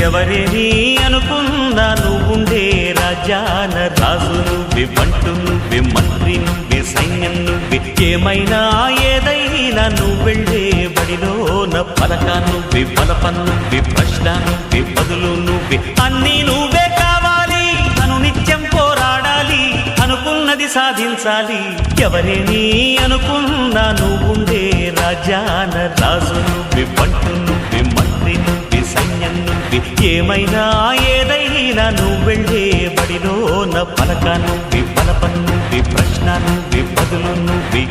ఎవరేని అనుకున్నా నువ్వుండే రాజ్యాన రాజు నువ్వే, బంటు నువ్వే, మంత్రి నువ్వే, సైన్యం నువ్వే, ఏమైనా ఏదైనా నువ్వెళ్ళే బడిలోన పలక నువ్వే, బలపం నువ్వే, ప్రశ్న నువ్వే, బదులు నువ్వే, అన్నీ నువ్వే కావాలి. అనునిత్యం పోరాడాలి, అనుకున్నది సాధించాలి. ఎవరేని అనుకున్నా నువ్వుండే రాజ్యాన రాజు నువ్వే, బంటు నువ్వే, మంత్రి నువ్వే, సైన్యం నువ్వే, ఏమైనా ఏదైనా నువ్వెళ్ళే బడిలోన పలక నువ్వే, బలపం నువ్వే, ప్రశ్న నువ్వే, బదులు నువ్వే.